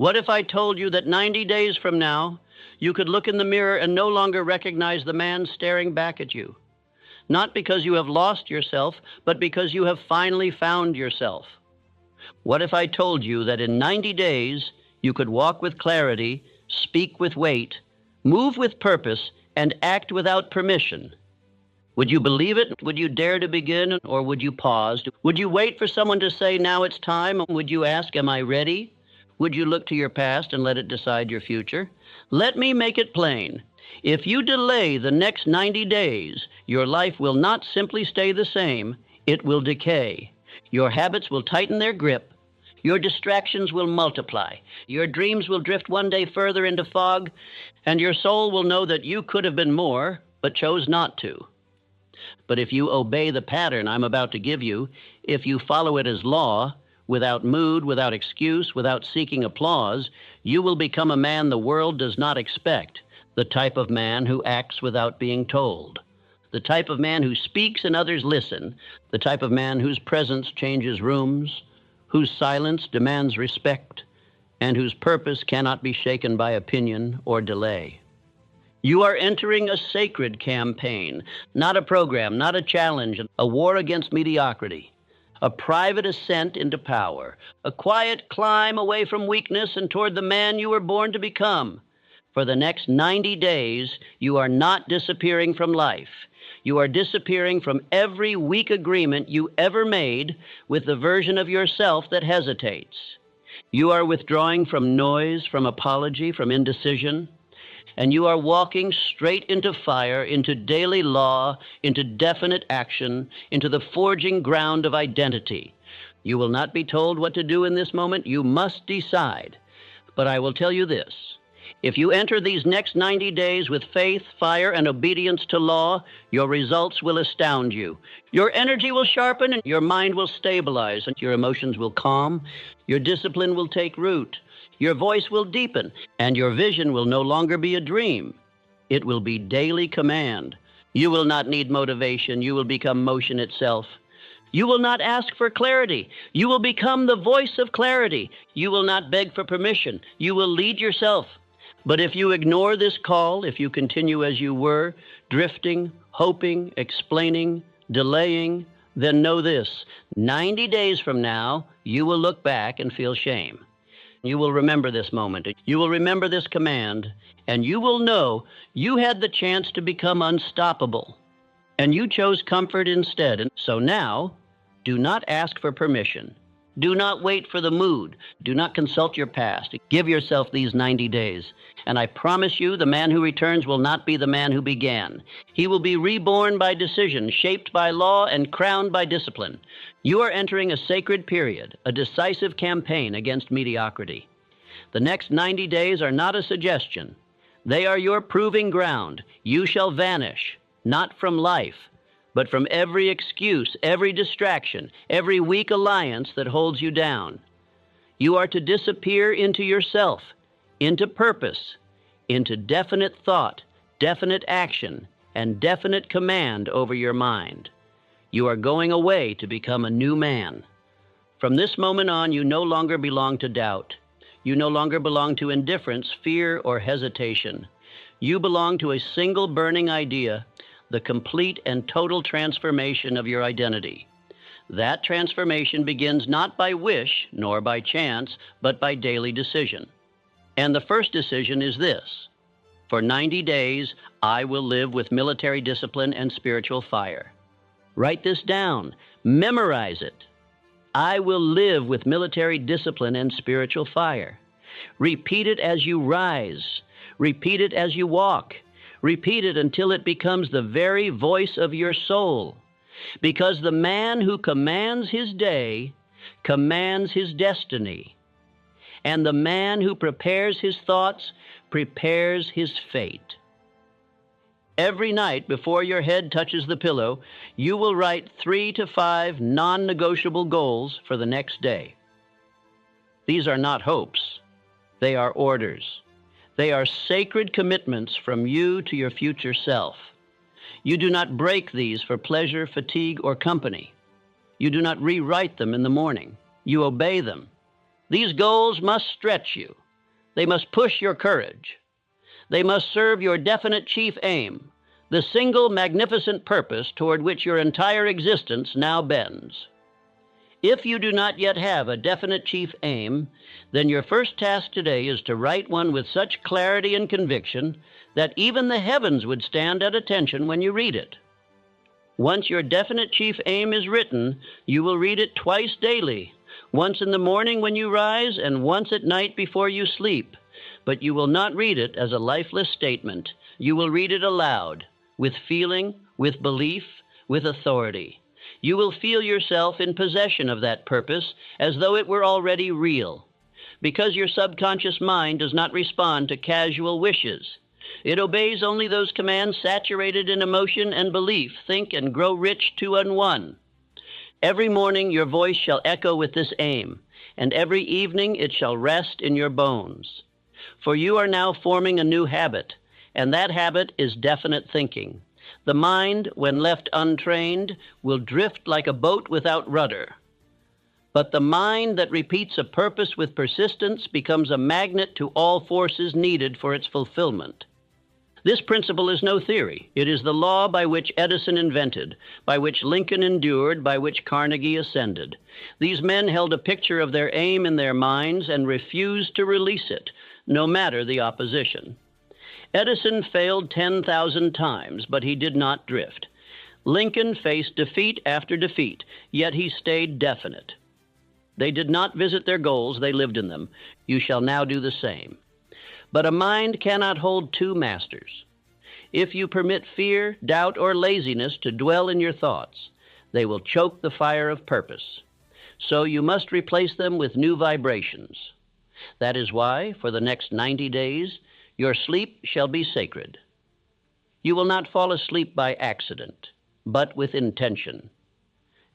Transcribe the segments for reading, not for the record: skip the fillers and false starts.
What if I told you that 90 days from now, you could look in the mirror and no longer recognize the man staring back at you? Not because you have lost yourself, but because you have finally found yourself. What if I told you that in 90 days, you could walk with clarity, speak with weight, move with purpose, and act without permission? Would you believe it? Would you dare to begin, or would you pause? Would you wait for someone to say, now it's time? Would you ask, am I ready? Would you look to your past and let it decide your future? Let me make it plain. If you delay the next 90 days, your life will not simply stay the same, it will decay. Your habits will tighten their grip. Your distractions will multiply. Your dreams will drift one day further into fog, and your soul will know that you could have been more, but chose not to. But if you obey the pattern I'm about to give you, if you follow it as law, without mood, without excuse, without seeking applause, you will become a man the world does not expect, the type of man who acts without being told, the type of man who speaks and others listen, the type of man whose presence changes rooms, whose silence demands respect, and whose purpose cannot be shaken by opinion or delay. You are entering a sacred campaign, not a program, not a challenge, a war against mediocrity, a private ascent into power, a quiet climb away from weakness and toward the man you were born to become. For the next 90 days, you are not disappearing from life. You are disappearing from every weak agreement you ever made with the version of yourself that hesitates. You are withdrawing from noise, from apology, from indecision, and you are walking straight into fire, into daily law, into definite action, into the forging ground of identity. You will not be told what to do in this moment. You must decide. But I will tell you this. If you enter these next 90 days with faith, fire, and obedience to law, your results will astound you. Your energy will sharpen, and your mind will stabilize, and your emotions will calm. Your discipline will take root. Your voice will deepen, and your vision will no longer be a dream. It will be daily command. You will not need motivation. You will become motion itself. You will not ask for clarity. You will become the voice of clarity. You will not beg for permission. You will lead yourself. But if you ignore this call, if you continue as you were, drifting, hoping, explaining, delaying, then know this: 90 days from now, you will look back and feel shame. You will remember this moment. You will remember this command, and you will know you had the chance to become unstoppable, and you chose comfort instead. And so now, do not ask for permission. Do not wait for the mood. Do not consult your past. Give yourself these 90 days. And I promise you, the man who returns will not be the man who began. He will be reborn by decision, shaped by law, and crowned by discipline. You are entering a sacred period, a decisive campaign against mediocrity. The next 90 days are not a suggestion. They are your proving ground. You shall vanish, not from life, but from every excuse, every distraction, every weak alliance that holds you down. You are to disappear into yourself, into purpose, into definite thought, definite action, and definite command over your mind. You are going away to become a new man. From this moment on, you no longer belong to doubt. You no longer belong to indifference, fear, or hesitation. You belong to a single burning idea, the complete and total transformation of your identity. That transformation begins not by wish nor by chance, but by daily decision. And the first decision is this: for 90 days, I will live with military discipline and spiritual fire. Write this down. Memorize it. I will live with military discipline and spiritual fire. Repeat it as you rise. Repeat it as you walk. Repeat it until it becomes the very voice of your soul. Because the man who commands his day commands his destiny. And the man who prepares his thoughts prepares his fate. Every night before your head touches the pillow, you will write 3 to 5 non-negotiable goals for the next day. These are not hopes. They are orders. They are sacred commitments from you to your future self. You do not break these for pleasure, fatigue, or company. You do not rewrite them in the morning. You obey them. These goals must stretch you. They must push your courage. They must serve your definite chief aim, the single magnificent purpose toward which your entire existence now bends. If you do not yet have a definite chief aim, then your first task today is to write one with such clarity and conviction that even the heavens would stand at attention when you read it. Once your definite chief aim is written, you will read it twice daily, once in the morning when you rise and once at night before you sleep. But you will not read it as a lifeless statement. You will read it aloud, with feeling, with belief, with authority. You will feel yourself in possession of that purpose as though it were already real, because your subconscious mind does not respond to casual wishes. It obeys only those commands saturated in emotion and belief. Think and grow rich 2 and 1. Every morning your voice shall echo with this aim, and every evening it shall rest in your bones. For you are now forming a new habit, and that habit is definite thinking. The mind, when left untrained, will drift like a boat without rudder. But the mind that repeats a purpose with persistence becomes a magnet to all forces needed for its fulfillment. This principle is no theory. It is the law by which Edison invented, by which Lincoln endured, by which Carnegie ascended. These men held a picture of their aim in their minds and refused to release it, no matter the opposition. Edison failed 10,000 times, but he did not drift. Lincoln faced defeat after defeat, yet he stayed definite. They did not visit their goals, they lived in them. You shall now do the same. But a mind cannot hold 2 masters. If you permit fear, doubt, or laziness to dwell in your thoughts, they will choke the fire of purpose. So you must replace them with new vibrations. That is why, for the next 90 days, your sleep shall be sacred. You will not fall asleep by accident, but with intention.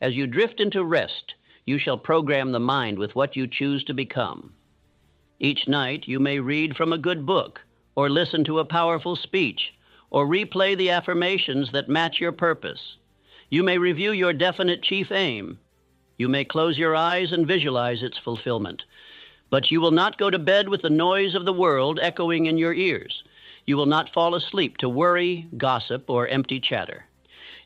As you drift into rest, you shall program the mind with what you choose to become. Each night you may read from a good book, or listen to a powerful speech, or replay the affirmations that match your purpose. You may review your definite chief aim. You may close your eyes and visualize its fulfillment. But you will not go to bed with the noise of the world echoing in your ears. You will not fall asleep to worry, gossip, or empty chatter.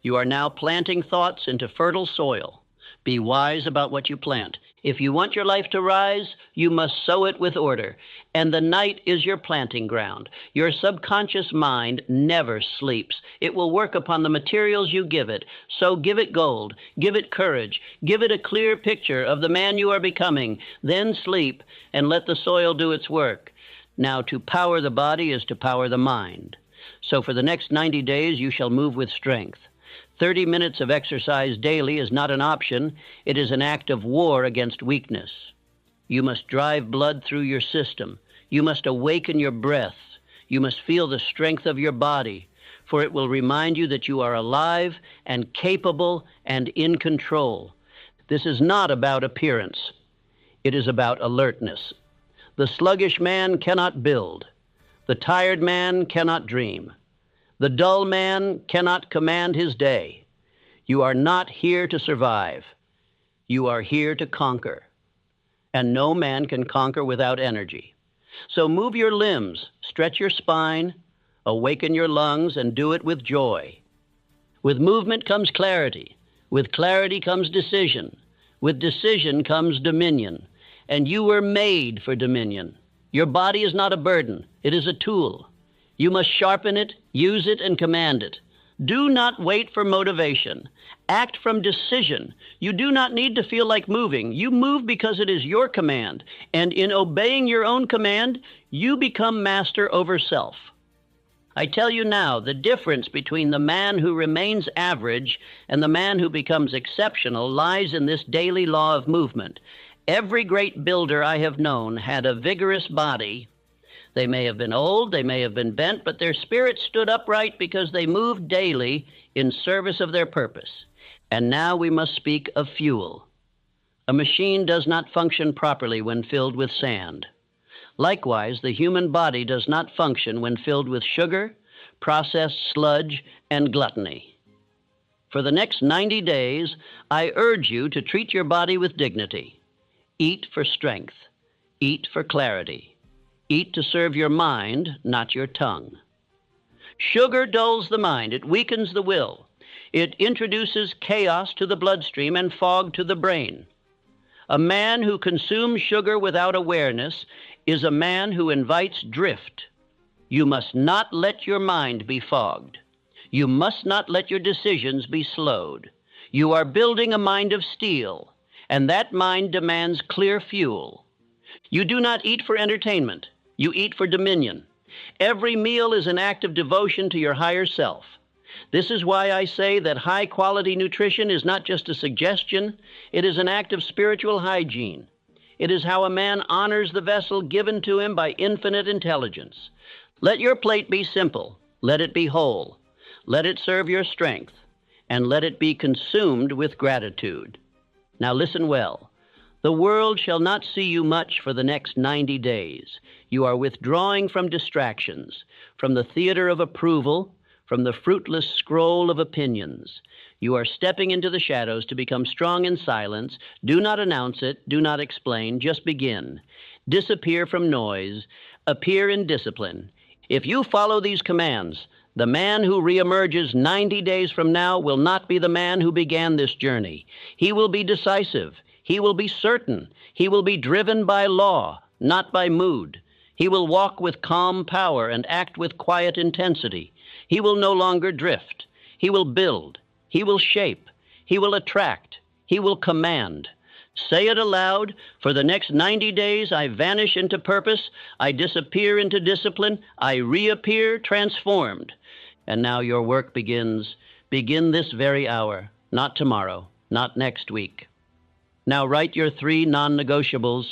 You are now planting thoughts into fertile soil. Be wise about what you plant. If you want your life to rise, you must sow it with order. And the night is your planting ground. Your subconscious mind never sleeps. It will work upon the materials you give it. So give it gold, give it courage, give it a clear picture of the man you are becoming. Then sleep and let the soil do its work. Now, to power the body is to power the mind. So for the next 90 days, you shall move with strength. 30 minutes of exercise daily is not an option. It is an act of war against weakness. You must drive blood through your system. You must awaken your breath. You must feel the strength of your body, for it will remind you that you are alive and capable and in control. This is not about appearance. It is about alertness. The sluggish man cannot build. The tired man cannot dream. The dull man cannot command his day. You are not here to survive. You are here to conquer. And no man can conquer without energy. So move your limbs, stretch your spine, awaken your lungs, and do it with joy. With movement comes clarity. With clarity comes decision. With decision comes dominion. And you were made for dominion. Your body is not a burden. It is a tool. You must sharpen it, use it, and command it. Do not wait for motivation. Act from decision. You do not need to feel like moving. You move because it is your command. And in obeying your own command, you become master over self. I tell you now, the difference between the man who remains average and the man who becomes exceptional lies in this daily law of movement. Every great builder I have known had a vigorous body. They may have been old, they may have been bent, but their spirit stood upright because they moved daily in service of their purpose. And now we must speak of fuel. A machine does not function properly when filled with sand. Likewise, the human body does not function when filled with sugar, processed sludge, and gluttony. For the next 90 days, I urge you to treat your body with dignity. Eat for strength. Eat for clarity. Eat to serve your mind, not your tongue. Sugar dulls the mind. It weakens the will. It introduces chaos to the bloodstream and fog to the brain. A man who consumes sugar without awareness is a man who invites drift. You must not let your mind be fogged. You must not let your decisions be slowed. You are building a mind of steel, and that mind demands clear fuel. You do not eat for entertainment. You eat for dominion. Every meal is an act of devotion to your higher self. This is why I say that high-quality nutrition is not just a suggestion, it is an act of spiritual hygiene. It is how a man honors the vessel given to him by infinite intelligence. Let your plate be simple. Let it be whole. Let it serve your strength, and let it be consumed with gratitude. Now listen well. The world shall not see you much for the next 90 days. You are withdrawing from distractions, from the theater of approval, from the fruitless scroll of opinions. You are stepping into the shadows to become strong in silence. Do not announce it. Do not explain. Just begin. Disappear from noise. Appear in discipline. If you follow these commands, the man who reemerges 90 days from now will not be the man who began this journey. He will be decisive. He will be certain. He will be driven by law, not by mood. He will walk with calm power and act with quiet intensity. He will no longer drift. He will build. He will shape. He will attract. He will command. Say it aloud. For the next 90 days, I vanish into purpose. I disappear into discipline. I reappear transformed. And now your work begins. Begin this very hour, not tomorrow, not next week. Now write your 3 non-negotiables.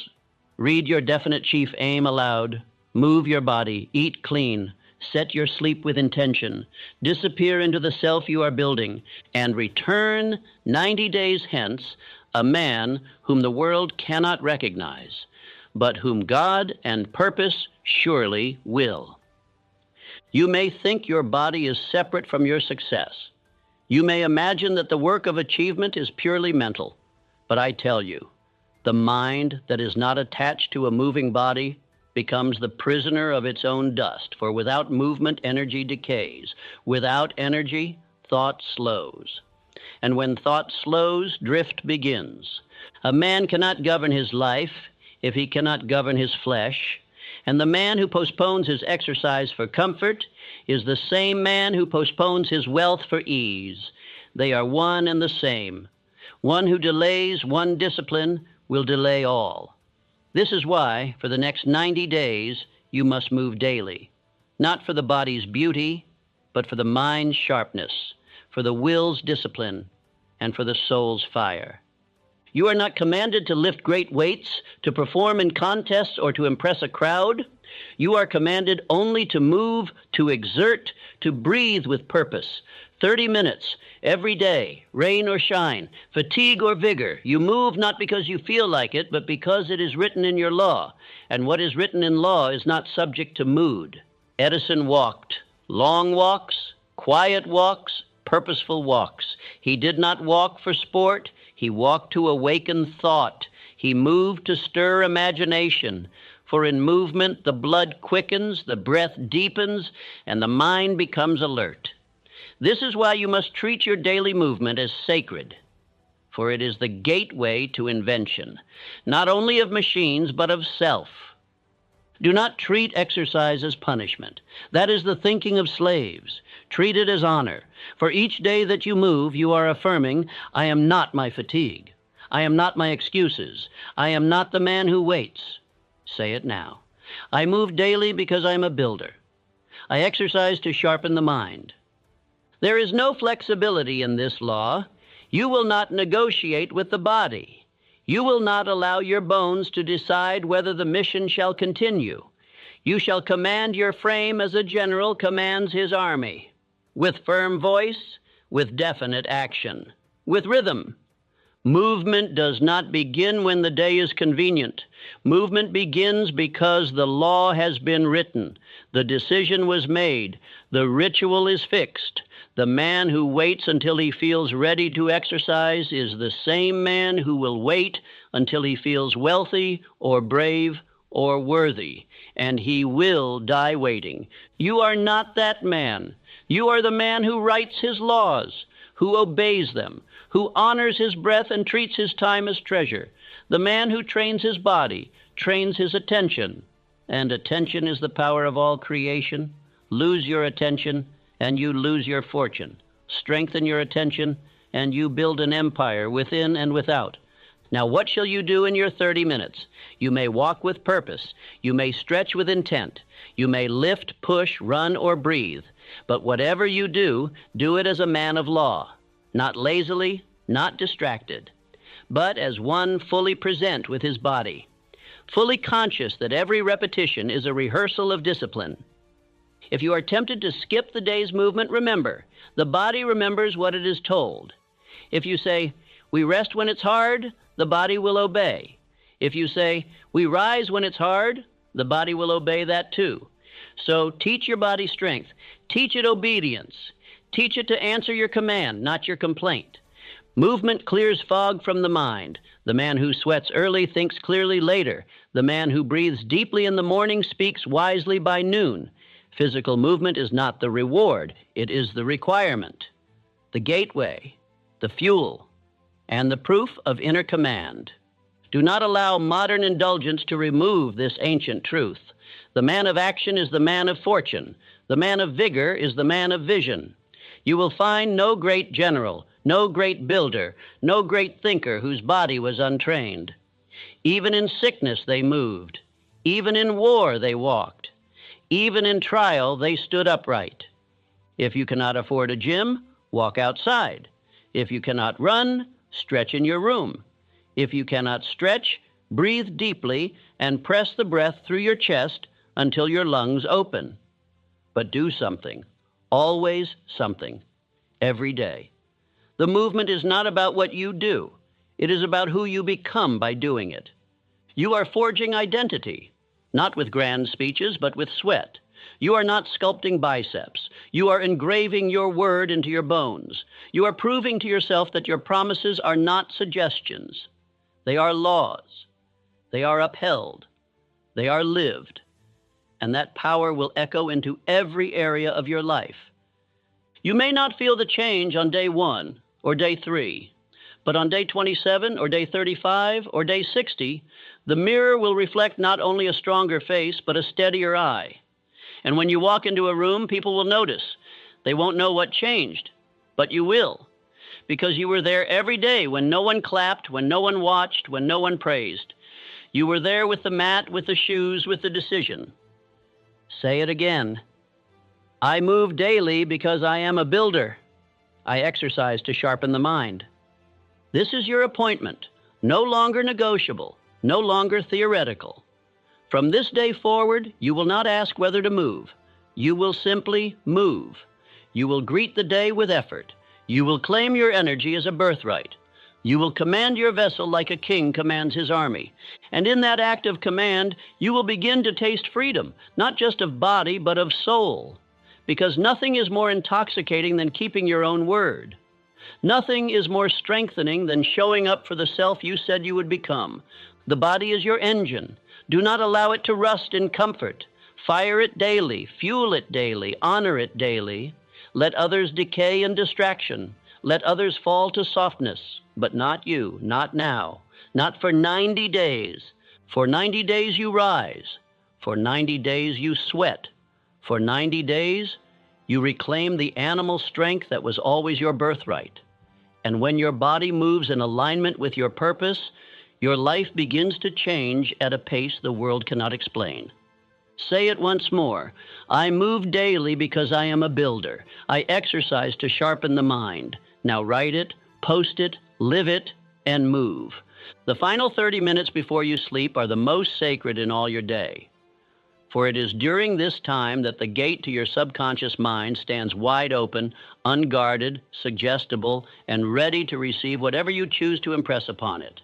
Read your definite chief aim aloud. Move your body. Eat clean. Set your sleep with intention. Disappear into the self you are building, and return 90 days hence a man whom the world cannot recognize, but whom God and purpose surely will. You may think your body is separate from your success. You may imagine that the work of achievement is purely mental, but I tell you, the mind that is not attached to a moving body becomes the prisoner of its own dust, for without movement, energy decays. Without energy, thought slows. And when thought slows, drift begins. A man cannot govern his life if he cannot govern his flesh, and the man who postpones his exercise for comfort is the same man who postpones his wealth for ease. They are one and the same. One who delays one discipline will delay all. This is why, for the next 90 days, you must move daily, not for the body's beauty, but for the mind's sharpness, for the will's discipline, and for the soul's fire. You are not commanded to lift great weights, to perform in contests, or to impress a crowd. You are commanded only to move, to exert, to breathe with purpose. 30 minutes every day, rain or shine, fatigue or vigor. You move not because you feel like it, but because it is written in your law. And what is written in law is not subject to mood. Edison walked long walks, quiet walks, purposeful walks. He did not walk for sport. He walked to awaken thought. He moved to stir imagination. For in movement, the blood quickens, the breath deepens, and the mind becomes alert. This is why you must treat your daily movement as sacred, for it is the gateway to invention, not only of machines, but of self. Do not treat exercise as punishment. That is the thinking of slaves. Treat it as honor. For each day that you move, you are affirming, I am not my fatigue. I am not my excuses. I am not the man who waits. Say it now. I move daily because I am a builder. I exercise to sharpen the mind. There is no flexibility in this law. You will not negotiate with the body. You will not allow your bones to decide whether the mission shall continue. You shall command your frame as a general commands his army, with firm voice, with definite action, with rhythm. Movement does not begin when the day is convenient. Movement begins because the law has been written. The decision was made. The ritual is fixed. The man who waits until he feels ready to exercise is the same man who will wait until he feels wealthy or brave or worthy, and he will die waiting. You are not that man. You are the man who writes his laws, who obeys them, who honors his breath and treats his time as treasure. The man who trains his body, trains his attention. And attention is the power of all creation. Lose your attention, and you lose your fortune. Strengthen your attention, and you build an empire within and without. Now, what shall you do in your 30 minutes? You may walk with purpose. You may stretch with intent. You may lift, push, run, or breathe. But whatever you do, do it as a man of law, not lazily, not distracted, but as one fully present with his body, fully conscious that every repetition is a rehearsal of discipline. If you are tempted to skip the day's movement, remember, the body remembers what it is told. If you say, we rest when it's hard, the body will obey. If you say, we rise when it's hard, the body will obey that too. So teach your body strength. Teach it obedience. Teach it to answer your command, not your complaint. Movement clears fog from the mind. The man who sweats early thinks clearly later. The man who breathes deeply in the morning speaks wisely by noon. Physical movement is not the reward. It is the requirement, the gateway, the fuel, and the proof of inner command. Do not allow modern indulgence to remove this ancient truth. The man of action is the man of fortune. The man of vigor is the man of vision. You will find no great general, no great builder, no great thinker whose body was untrained. Even in sickness they moved. Even in war they walked. Even in trial they stood upright. If you cannot afford a gym, walk outside. If you cannot run, stretch in your room. If you cannot stretch, breathe deeply and press the breath through your chest until your lungs open. But do something, always something, every day. The movement is not about what you do. It is about who you become by doing it. You are forging identity, not with grand speeches, but with sweat. You are not sculpting biceps. You are engraving your word into your bones. You are proving to yourself that your promises are not suggestions. They are laws. They are upheld. They are lived. And that power will echo into every area of your life. You may not feel the change on day 1 or day 3, but on day 27 or day 35 or day 60, the mirror will reflect not only a stronger face, but a steadier eye. And when you walk into a room, people will notice. They won't know what changed, but you will, because you were there every day when no one clapped, when no one watched, when no one praised. You were there with the mat, with the shoes, with the decision. Say it again. I move daily because I am a builder. I exercise to sharpen the mind. This is your appointment, no longer negotiable, no longer theoretical. From this day forward, you will not ask whether to move. You will simply move. You will greet the day with effort. You will claim your energy as a birthright. You will command your vessel like a king commands his army. And in that act of command, you will begin to taste freedom, not just of body, but of soul. Because nothing is more intoxicating than keeping your own word. Nothing is more strengthening than showing up for the self you said you would become. The body is your engine. Do not allow it to rust in comfort. Fire it daily, fuel it daily, honor it daily. Let others decay in distraction. Let others fall to softness, but not you, not now, not for 90 days. For 90 days you rise. For 90 days you sweat. For 90 days you reclaim the animal strength that was always your birthright. And when your body moves in alignment with your purpose, your life begins to change at a pace the world cannot explain. Say it once more. I move daily because I am a builder. I exercise to sharpen the mind. Now write it, post it, live it, and move. The final 30 minutes before you sleep are the most sacred in all your day. For it is during this time that the gate to your subconscious mind stands wide open, unguarded, suggestible, and ready to receive whatever you choose to impress upon it.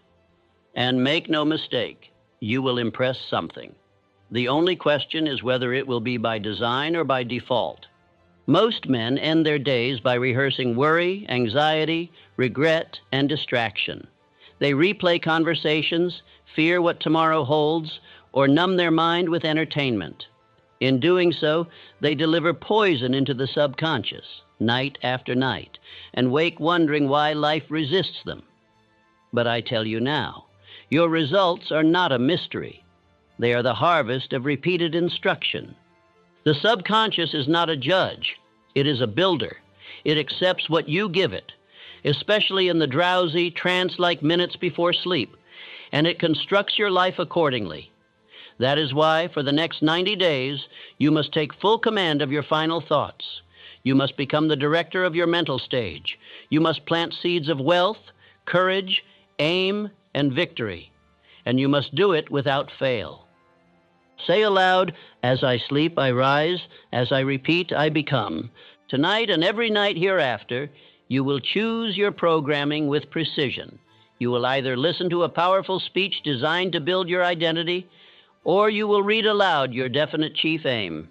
And make no mistake, you will impress something. The only question is whether it will be by design or by default. Most men end their days by rehearsing worry, anxiety, regret, and distraction. They replay conversations, fear what tomorrow holds, or numb their mind with entertainment. In doing so, they deliver poison into the subconscious, night after night, and wake wondering why life resists them. But I tell you now, your results are not a mystery. They are the harvest of repeated instruction. The subconscious is not a judge. It is a builder. It accepts what you give it, especially in the drowsy, trance-like minutes before sleep, and it constructs your life accordingly. That is why, for the next 90 days, you must take full command of your final thoughts. You must become the director of your mental stage. You must plant seeds of wealth, courage, aim, and victory. And you must do it without fail. Say aloud, as I sleep, I rise. As I repeat, I become. Tonight and every night hereafter, you will choose your programming with precision. You will either listen to a powerful speech designed to build your identity, or you will read aloud your definite chief aim,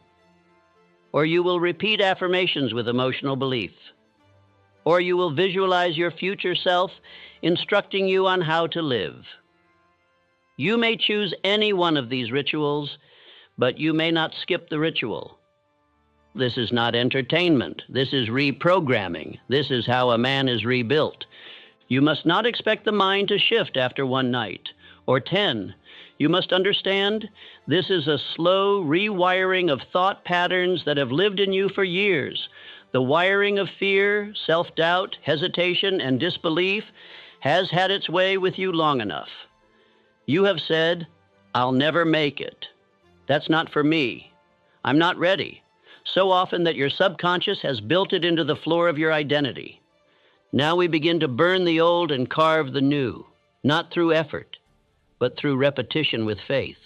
or you will repeat affirmations with emotional belief, or you will visualize your future self instructing you on how to live. You may choose any one of these rituals, but you may not skip the ritual. This is not entertainment. This is reprogramming. This is how a man is rebuilt. You must not expect the mind to shift after one night or 10. You must understand this is a slow rewiring of thought patterns that have lived in you for years. The wiring of fear, self-doubt, hesitation, and disbelief has had its way with you long enough. You have said, "I'll never make it. That's not for me. I'm not ready," so often that your subconscious has built it into the floor of your identity. Now we begin to burn the old and carve the new, not through effort, but through repetition with faith.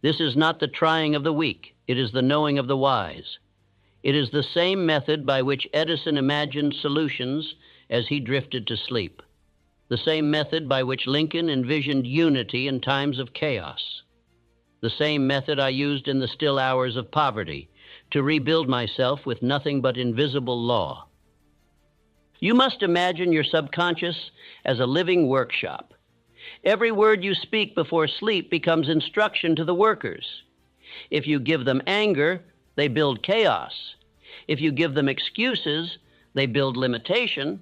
This is not the trying of the weak. It is the knowing of the wise. It is the same method by which Edison imagined solutions as he drifted to sleep. The same method by which Lincoln envisioned unity in times of chaos. The same method I used in the still hours of poverty to rebuild myself with nothing but invisible law. You must imagine your subconscious as a living workshop. Every word you speak before sleep becomes instruction to the workers. If you give them anger, they build chaos. If you give them excuses, they build limitation.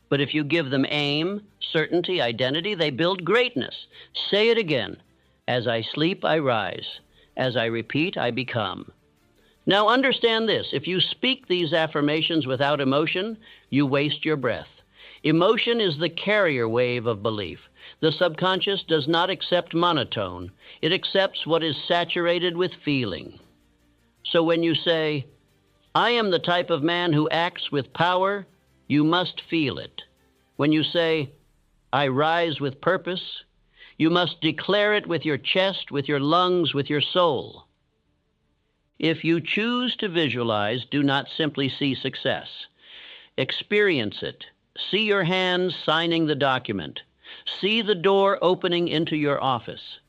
But if you give them aim, certainty, identity, they build greatness. Say it again. As I sleep, I rise. As I repeat, I become. Now understand this. If you speak these affirmations without emotion, you waste your breath. Emotion is the carrier wave of belief. The subconscious does not accept monotone. It accepts what is saturated with feeling. So when you say, "I am the type of man who acts with power," you must feel it. When you say, "I rise with purpose," you must declare it with your chest, with your lungs, with your soul. If you choose to visualize, do not simply see success. Experience it. See your hands signing the document. See the door opening into your office.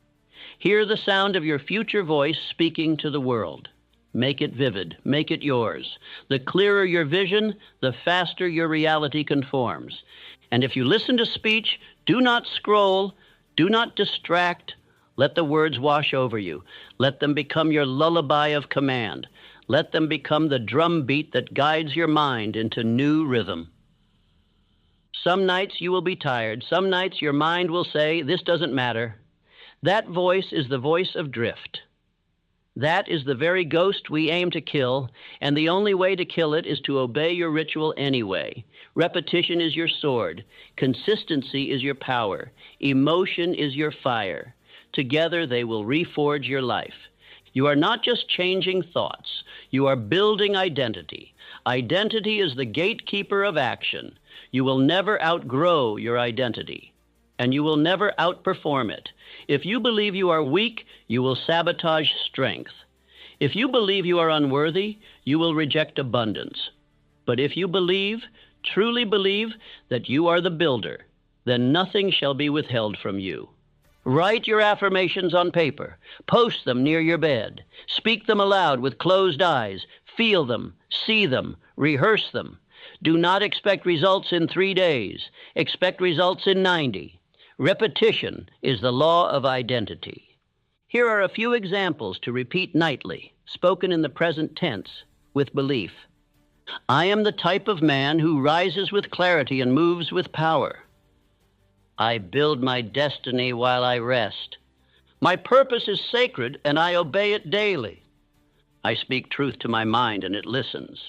Hear the sound of your future voice speaking to the world. Make it vivid. Make it yours. The clearer your vision, the faster your reality conforms. And if you listen to speech, do not scroll, do not distract. Let the words wash over you. Let them become your lullaby of command. Let them become the drumbeat that guides your mind into new rhythm. Some nights you will be tired. Some nights your mind will say, "This doesn't matter." That voice is the voice of drift. That is the very ghost we aim to kill, and the only way to kill it is to obey your ritual anyway. Repetition is your sword. Consistency is your power. Emotion is your fire. Together they will reforge your life. You are not just changing thoughts. You are building identity. Identity is the gatekeeper of action. You will never outgrow your identity, and you will never outperform it. If you believe you are weak, you will sabotage strength. If you believe you are unworthy, you will reject abundance. But if you believe, truly believe, that you are the builder, then nothing shall be withheld from you. Write your affirmations on paper. Post them near your bed. Speak them aloud with closed eyes. Feel them, see them, rehearse them. Do not expect results in 3 days. Expect results in 90. Repetition is the law of identity. Here are a few examples to repeat nightly, spoken in the present tense, with belief. I am the type of man who rises with clarity and moves with power. I build my destiny while I rest. My purpose is sacred, and I obey it daily. I speak truth to my mind, and it listens.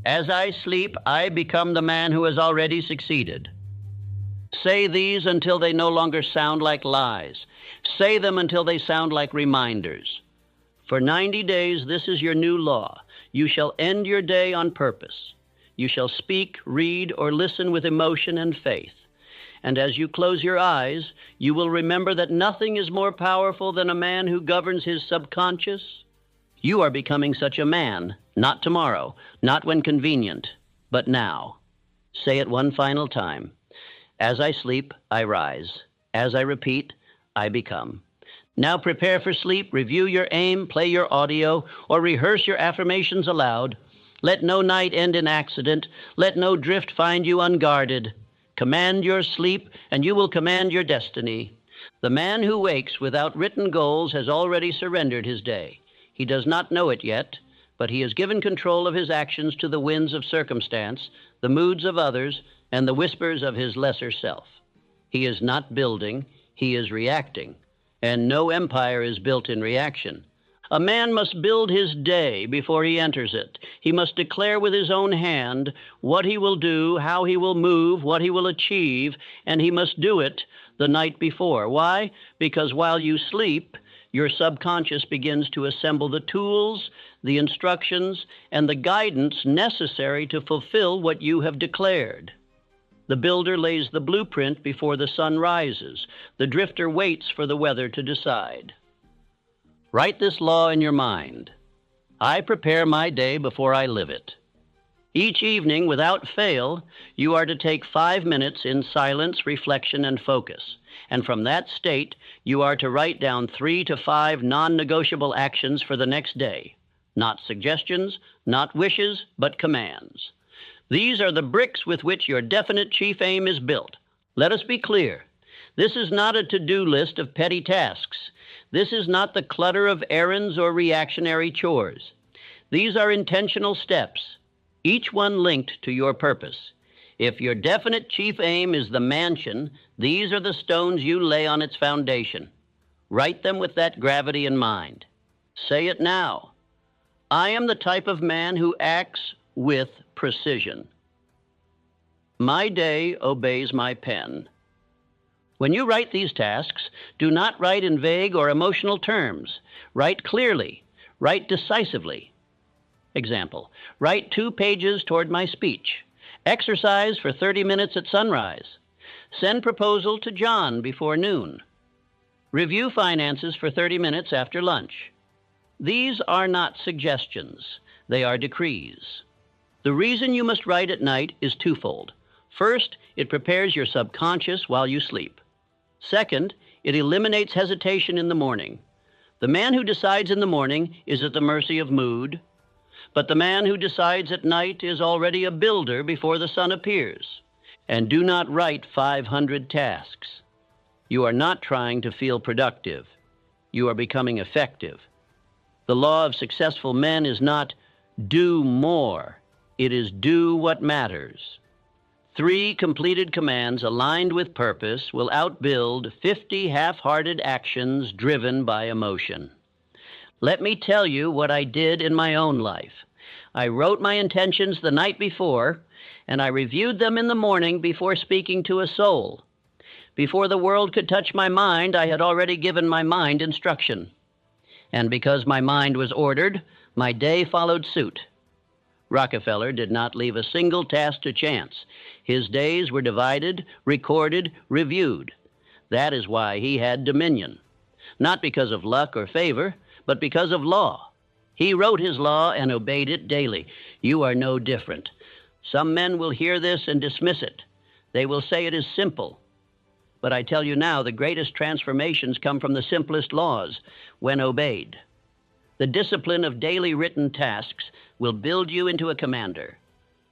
As I sleep, I become the man who has already succeeded. Say these until they no longer sound like lies. Say them until they sound like reminders. For 90 days, this is your new law. You shall end your day on purpose. You shall speak, read, or listen with emotion and faith. And as you close your eyes, you will remember that nothing is more powerful than a man who governs his subconscious. You are becoming such a man, not tomorrow, not when convenient, but now. Say it one final time. As I sleep, I rise. As I repeat, I become. Now prepare for sleep, review your aim, play your audio, or rehearse your affirmations aloud. Let no night end in accident. Let no drift find you unguarded. Command your sleep, and you will command your destiny. The man who wakes without written goals has already surrendered his day. He does not know it yet, but he has given control of his actions to the winds of circumstance, the moods of others, and the whispers of his lesser self. He is not building, he is reacting, and no empire is built in reaction. A man must build his day before he enters it. He must declare with his own hand what he will do, how he will move, what he will achieve, and he must do it the night before. Why? Because while you sleep, your subconscious begins to assemble the tools, the instructions, and the guidance necessary to fulfill what you have declared. The builder lays the blueprint before the sun rises. The drifter waits for the weather to decide. Write this law in your mind. I prepare my day before I live it. Each evening, without fail, you are to take 5 minutes in silence, reflection, and focus. And from that state, you are to write down 3 to 5 non-negotiable actions for the next day. Not suggestions, not wishes, but commands. These are the bricks with which your definite chief aim is built. Let us be clear. This is not a to-do list of petty tasks. This is not the clutter of errands or reactionary chores. These are intentional steps, each one linked to your purpose. If your definite chief aim is the mansion, these are the stones you lay on its foundation. Write them with that gravity in mind. Say it now. I am the type of man who acts with precision. My day obeys my pen. When you write these tasks, do not write in vague or emotional terms. Write clearly. Write decisively. Example, write 2 pages toward my speech. Exercise for 30 minutes at sunrise. Send proposal to John before noon. Review finances for 30 minutes after lunch. These are not suggestions. They are decrees. The reason you must write at night is twofold. First, it prepares your subconscious while you sleep. Second, it eliminates hesitation in the morning. The man who decides in the morning is at the mercy of mood, but the man who decides at night is already a builder before the sun appears. And do not write 500 tasks. You are not trying to feel productive. You are becoming effective. The law of successful men is not do more. It is do what matters. 3 completed commands aligned with purpose will outbuild 50 half-hearted actions driven by emotion. Let me tell you what I did in my own life. I wrote my intentions the night before, and I reviewed them in the morning before speaking to a soul. Before the world could touch my mind, I had already given my mind instruction. And because my mind was ordered, my day followed suit. Rockefeller did not leave a single task to chance. His days were divided, recorded, reviewed. That is why he had dominion. Not because of luck or favor, but because of law. He wrote his law and obeyed it daily. You are no different. Some men will hear this and dismiss it. They will say it is simple. But I tell you now, the greatest transformations come from the simplest laws, when obeyed. The discipline of daily written tasks will build you into a commander,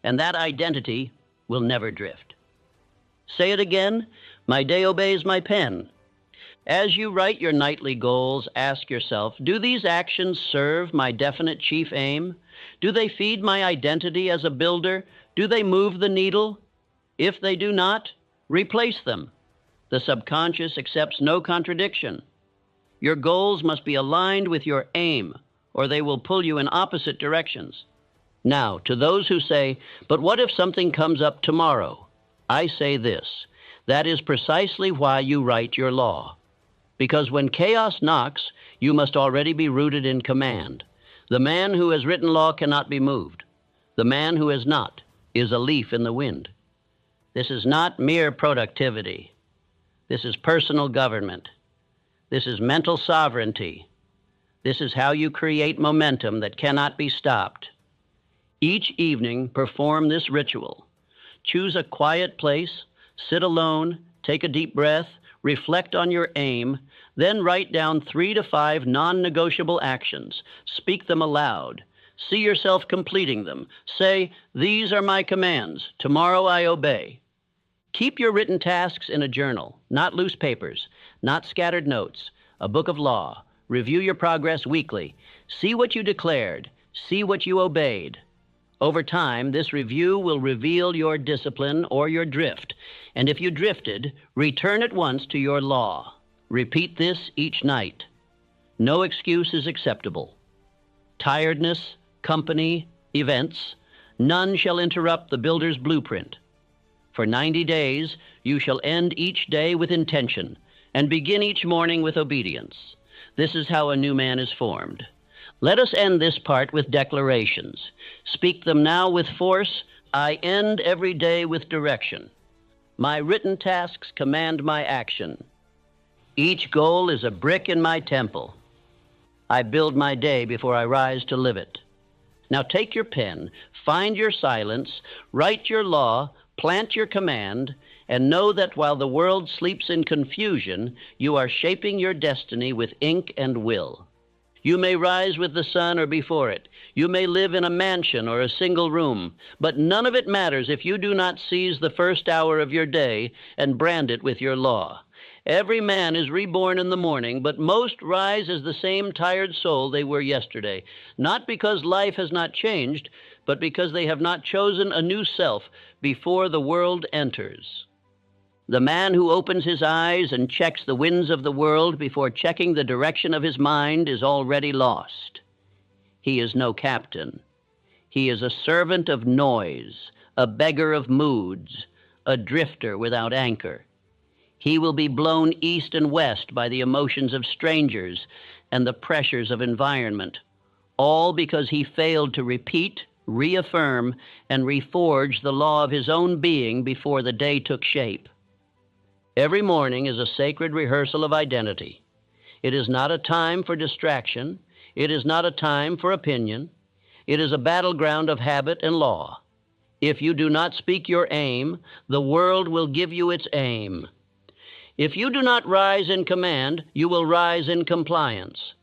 and that identity will never drift. Say it again, my day obeys my pen. As you write your nightly goals, ask yourself, do these actions serve my definite chief aim? Do they feed my identity as a builder? Do they move the needle? If they do not, replace them. The subconscious accepts no contradiction. Your goals must be aligned with your aim, or they will pull you in opposite directions. Now, to those who say, but what if something comes up tomorrow? I say this, that is precisely why you write your law. Because when chaos knocks, you must already be rooted in command. The man who has written law cannot be moved. The man who has not is a leaf in the wind. This is not mere productivity. This is personal government. This is mental sovereignty. This is how you create momentum that cannot be stopped. Each evening, perform this ritual. Choose a quiet place, sit alone, take a deep breath, reflect on your aim, then write down 3 to 5 non-negotiable actions. Speak them aloud. See yourself completing them. Say, these are my commands. Tomorrow I obey. Keep your written tasks in a journal, not loose papers, not scattered notes, a book of law. Review your progress weekly. See what you declared. See what you obeyed. Over time, this review will reveal your discipline or your drift. And if you drifted, return at once to your law. Repeat this each night. No excuse is acceptable. Tiredness, company, events, none shall interrupt the builder's blueprint. For 90 days, you shall end each day with intention and begin each morning with obedience. This is how a new man is formed. Let us end this part with declarations. Speak them now with force. I end every day with direction. My written tasks command my action. Each goal is a brick in my temple. I build my day before I rise to live it. Now take your pen, find your silence, write your law, plant your command, and know that while the world sleeps in confusion, you are shaping your destiny with ink and will. You may rise with the sun or before it. You may live in a mansion or a single room, but none of it matters if you do not seize the first hour of your day and brand it with your law. Every man is reborn in the morning, but most rise as the same tired soul they were yesterday, not because life has not changed, but because they have not chosen a new self before the world enters. The man who opens his eyes and checks the winds of the world before checking the direction of his mind is already lost. He is no captain. He is a servant of noise, a beggar of moods, a drifter without anchor. He will be blown east and west by the emotions of strangers and the pressures of environment, all because he failed to repeat, reaffirm, and reforge the law of his own being before the day took shape. Every morning is a sacred rehearsal of identity. It is not a time for distraction. It is not a time for opinion. It is a battleground of habit and law. If you do not speak your aim, the world will give you its aim. If you do not rise in command, you will rise in compliance.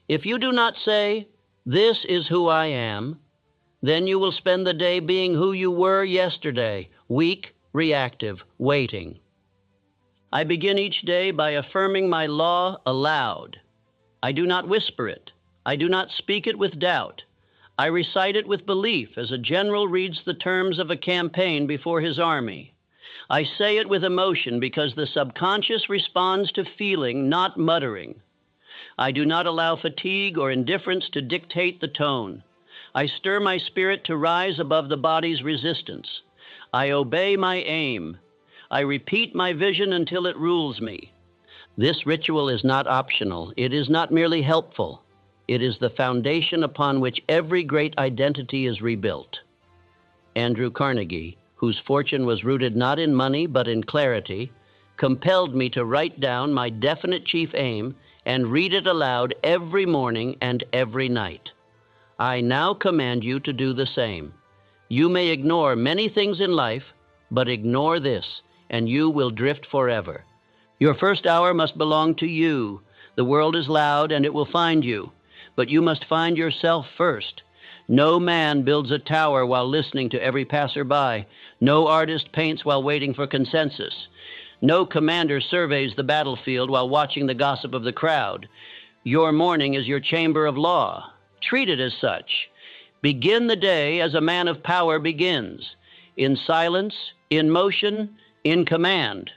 If you do not say, "This is who I am," then you will spend the day being who you were yesterday, weak, reactive, waiting. I begin each day by affirming my law aloud. I do not whisper it. I do not speak it with doubt. I recite it with belief as a general reads the terms of a campaign before his army. I say it with emotion because the subconscious responds to feeling, not muttering. I do not allow fatigue or indifference to dictate the tone. I stir my spirit to rise above the body's resistance. I obey my aim. I repeat my vision until it rules me. This ritual is not optional. It is not merely helpful. It is the foundation upon which every great identity is rebuilt. Andrew Carnegie, whose fortune was rooted not in money but in clarity, compelled me to write down my definite chief aim and read it aloud every morning and every night. I now command you to do the same. You may ignore many things in life, but ignore this, and you will drift forever. Your first hour must belong to you. The world is loud, and it will find you, but you must find yourself first. No man builds a tower while listening to every passerby. No artist paints while waiting for consensus. No commander surveys the battlefield while watching the gossip of the crowd. Your morning is your chamber of law. Treat it as such. Begin the day as a man of power begins, in silence, in motion, in command.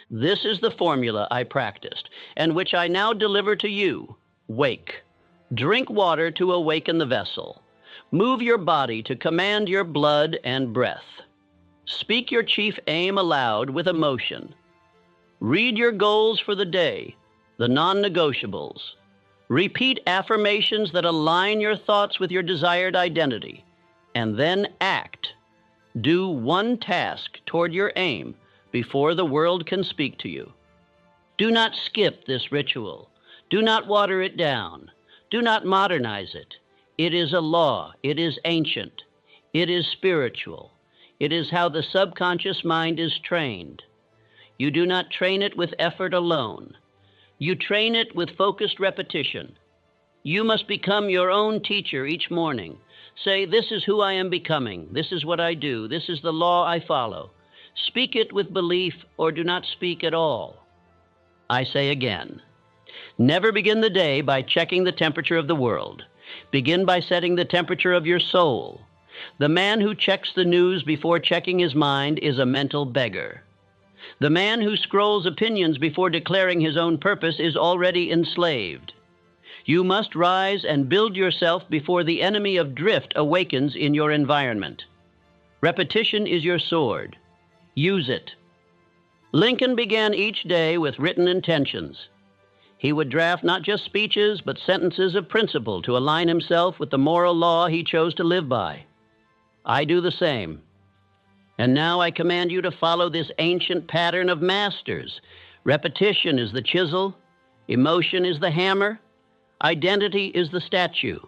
This is the formula I practiced, and which I now deliver to you. Wake. Drink water to awaken the vessel. Move your body to command your blood and breath. Speak your chief aim aloud with emotion. Read your goals for the day, the non-negotiables. Repeat affirmations that align your thoughts with your desired identity, and then act. Do one task toward your aim before the world can speak to you. Do not skip this ritual. Do not water it down. Do not modernize it. It is a law. It is ancient. It is spiritual. It is how the subconscious mind is trained. You do not train it with effort alone. You train it with focused repetition. You must become your own teacher each morning. Say, this is who I am becoming. This is what I do. This is the law I follow. Speak it with belief or do not speak at all. I say again, never begin the day by checking the temperature of the world. Begin by setting the temperature of your soul. The man who checks the news before checking his mind is a mental beggar. The man who scrolls opinions before declaring his own purpose is already enslaved. You must rise and build yourself before the enemy of drift awakens in your environment. Repetition is your sword. Use it. Lincoln began each day with written intentions. He would draft not just speeches, but sentences of principle to align himself with the moral law he chose to live by. I do the same. And now I command you to follow this ancient pattern of masters. Repetition is the chisel, emotion is the hammer, identity is the statue.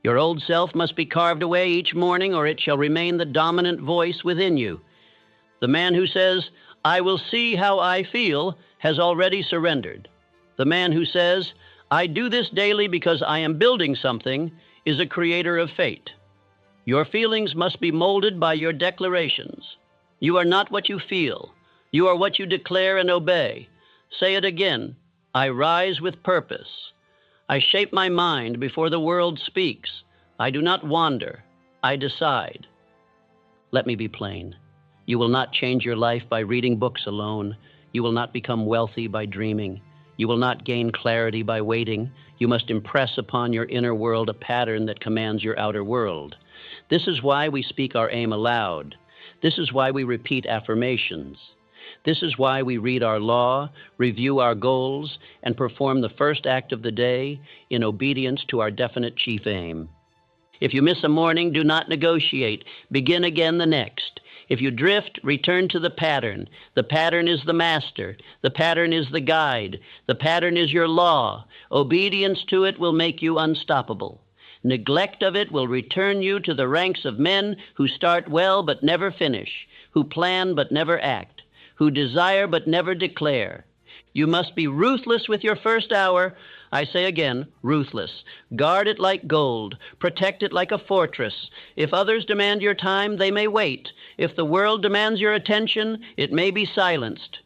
Your old self must be carved away each morning, or it shall remain the dominant voice within you. The man who says, I will see how I feel, has already surrendered. The man who says, I do this daily because I am building something, is a creator of fate. Your feelings must be molded by your declarations. You are not what you feel. You are what you declare and obey. Say it again. I rise with purpose. I shape my mind before the world speaks. I do not wander. I decide. Let me be plain. You will not change your life by reading books alone. You will not become wealthy by dreaming. You will not gain clarity by waiting. You must impress upon your inner world a pattern that commands your outer world. This is why we speak our aim aloud. This is why we repeat affirmations. This is why we read our law, review our goals, and perform the first act of the day in obedience to our definite chief aim. If you miss a morning, do not negotiate. Begin again the next. If you drift, return to the pattern. The pattern is the master. The pattern is the guide. The pattern is your law. Obedience to it will make you unstoppable. Neglect of it will return you to the ranks of men who start well but never finish, who plan but never act, who desire but never declare. You must be ruthless with your first hour. I say again, ruthless. Guard it like gold. Protect it like a fortress. If others demand your time, they may wait. If the world demands your attention, it may be silenced.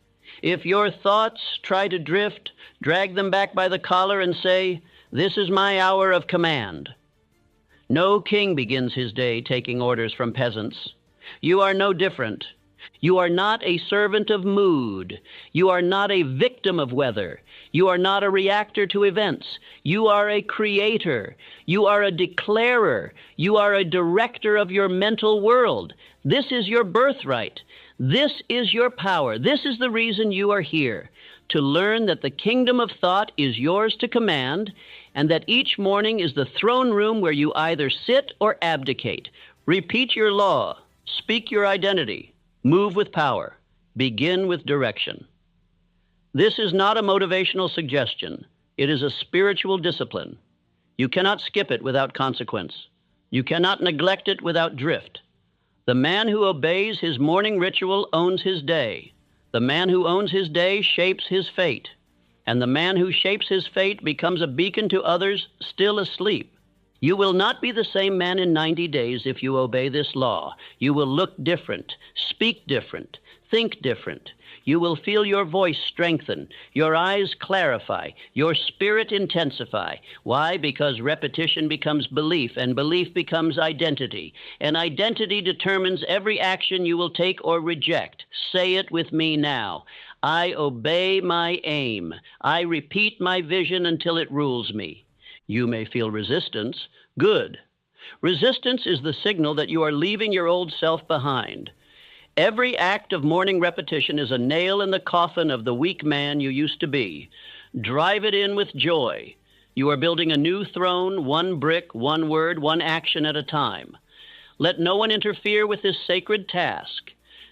If your thoughts try to drift, drag them back by the collar and say, this is my hour of command. No king begins his day taking orders from peasants. You are no different. You are not a servant of mood. You are not a victim of weather. You are not a reactor to events. You are a creator. You are a declarer. You are a director of your mental world. This is your birthright. This is your power. This is the reason you are here, to learn that the kingdom of thought is yours to command, and that each morning is the throne room where you either sit or abdicate. Repeat your law. Speak your identity. Move with power. Begin with direction. This is not a motivational suggestion. It is a spiritual discipline. You cannot skip it without consequence. You cannot neglect it without drift. The man who obeys his morning ritual owns his day. The man who owns his day shapes his fate. And the man who shapes his fate becomes a beacon to others still asleep. You will not be the same man in 90 days if you obey this law. You will look different, speak different, think different. You will feel your voice strengthen, your eyes clarify, your spirit intensify. Why? Because repetition becomes belief, and belief becomes identity. And identity determines every action you will take or reject. Say it with me now. I obey my aim. I repeat my vision until it rules me. You may feel resistance. Good. Resistance is the signal that you are leaving your old self behind. Every act of morning repetition is a nail in the coffin of the weak man you used to be. Drive it in with joy. You are building a new throne, one brick, one word, one action at a time. Let no one interfere with this sacred task.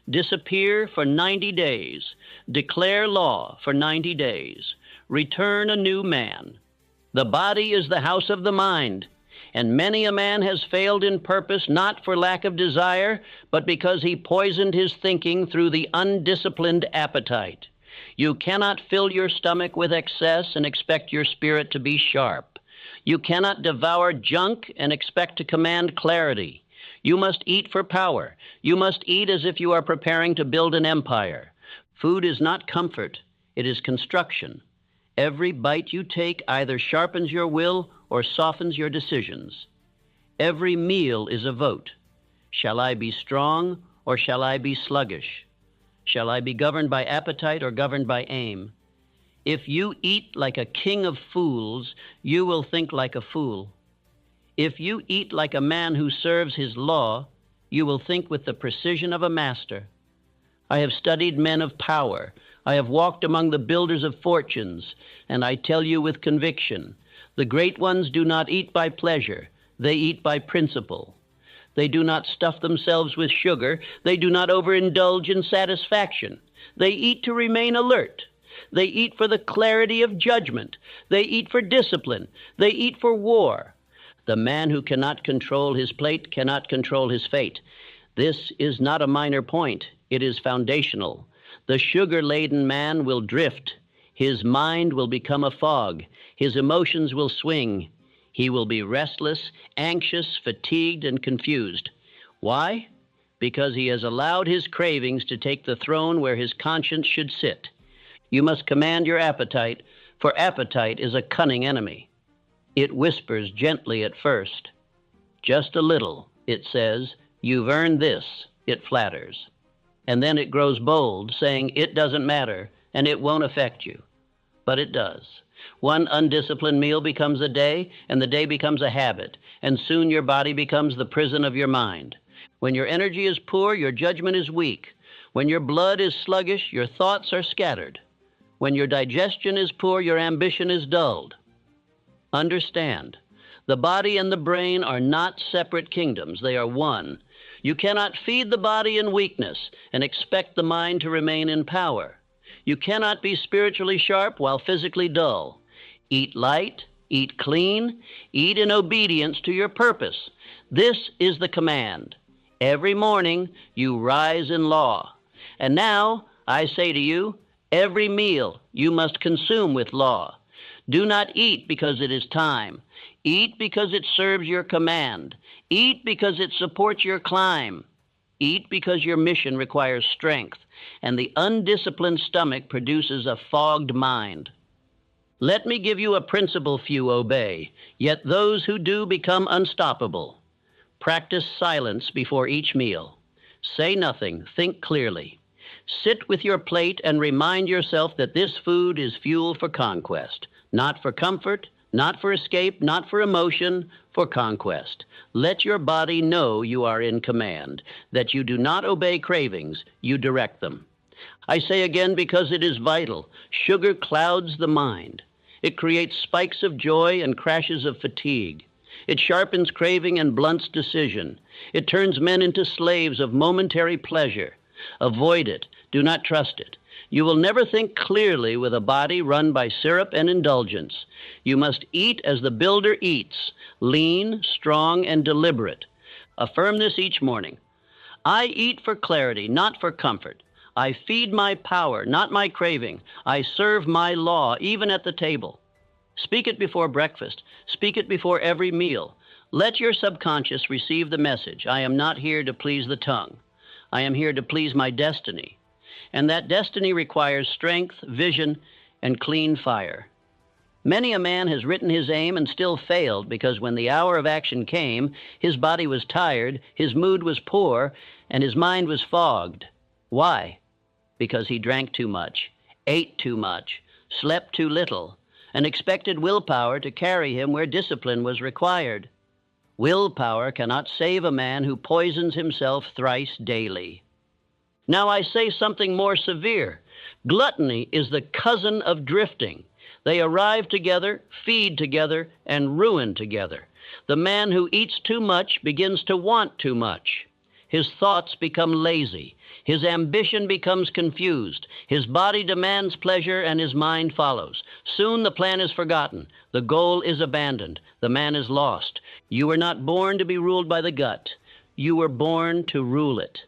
Disappear for 90 days. Declare law for 90 days. Return a new man. The body is the house of the mind, and many a man has failed in purpose not for lack of desire, but because he poisoned his thinking through the undisciplined appetite. You cannot fill your stomach with excess and expect your spirit to be sharp. You cannot devour junk and expect to command clarity. You must eat for power. You must eat as if you are preparing to build an empire. Food is not comfort, it is construction. Every bite you take either sharpens your will or softens your decisions. Every meal is a vote. Shall I be strong or shall I be sluggish? Shall I be governed by appetite or governed by aim? If you eat like a king of fools, you will think like a fool. If you eat like a man who serves his law, you will think with the precision of a master. I have studied men of power. I have walked among the builders of fortunes, and I tell you with conviction, the great ones do not eat by pleasure, they eat by principle. They do not stuff themselves with sugar, they do not overindulge in satisfaction. They eat to remain alert. They eat for the clarity of judgment. They eat for discipline. They eat for war. The man who cannot control his plate cannot control his fate. This is not a minor point, it is foundational. The sugar-laden man will drift. His mind will become a fog. His emotions will swing. He will be restless, anxious, fatigued, and confused. Why? Because he has allowed his cravings to take the throne where his conscience should sit. You must command your appetite, for appetite is a cunning enemy. It whispers gently at first. Just a little, it says, you've earned this, it flatters. And then it grows bold, saying it doesn't matter and it won't affect you. But it does. One undisciplined meal becomes a day, and the day becomes a habit, and soon your body becomes the prison of your mind. When your energy is poor, your judgment is weak. When your blood is sluggish, your thoughts are scattered. When your digestion is poor, your ambition is dulled. Understand, the body and the brain are not separate kingdoms, they are one. You cannot feed the body in weakness and expect the mind to remain in power. You cannot be spiritually sharp while physically dull. Eat light, eat clean, eat in obedience to your purpose. This is the command. Every morning you rise in law. And now I say to you, every meal you must consume with law. Do not eat because it is time. Eat because it serves your command. Eat because it supports your climb. Eat because your mission requires strength, and the undisciplined stomach produces a fogged mind. Let me give you a principle few obey, yet those who do become unstoppable. Practice silence before each meal. Say nothing, think clearly. Sit with your plate and remind yourself that this food is fuel for conquest, not for comfort, not for escape, not for emotion, for conquest. Let your body know you are in command, that you do not obey cravings, you direct them. I say again because it is vital. Sugar clouds the mind. It creates spikes of joy and crashes of fatigue. It sharpens craving and blunts decision. It turns men into slaves of momentary pleasure. Avoid it. Do not trust it. You will never think clearly with a body run by syrup and indulgence. You must eat as the builder eats, lean, strong, and deliberate. Affirm this each morning. I eat for clarity, not for comfort. I feed my power, not my craving. I serve my law, even at the table. Speak it before breakfast. Speak it before every meal. Let your subconscious receive the message. I am not here to please the tongue. I am here to please my destiny. and that destiny requires strength, vision, and clean fire. Many a man has written his aim and still failed because when the hour of action came, his body was tired, his mood was poor, and his mind was fogged. Why? Because he drank too much, ate too much, slept too little, and expected willpower to carry him where discipline was required. Willpower cannot save a man who poisons himself thrice daily. Now I say something more severe. Gluttony is the cousin of drifting. They arrive together, feed together, and ruin together. The man who eats too much begins to want too much. His thoughts become lazy. His ambition becomes confused. His body demands pleasure, and his mind follows. Soon the plan is forgotten. The goal is abandoned. The man is lost. You were not born to be ruled by the gut. You were born to rule it.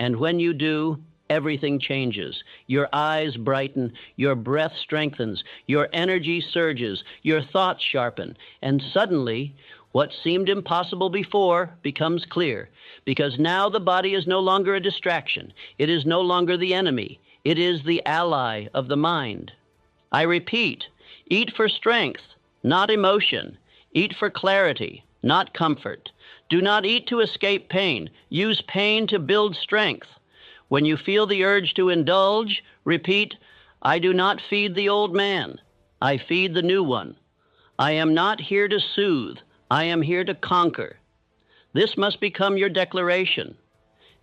And when you do, everything changes. Your eyes brighten, your breath strengthens, your energy surges, your thoughts sharpen, and suddenly, what seemed impossible before becomes clear, because now the body is no longer a distraction. It is no longer the enemy. It is the ally of the mind. I repeat, eat for strength, not emotion. Eat for clarity, not comfort. Do not eat to escape pain. Use pain to build strength. When you feel the urge to indulge, repeat, I do not feed the old man. I feed the new one. I am not here to soothe. I am here to conquer. This must become your declaration.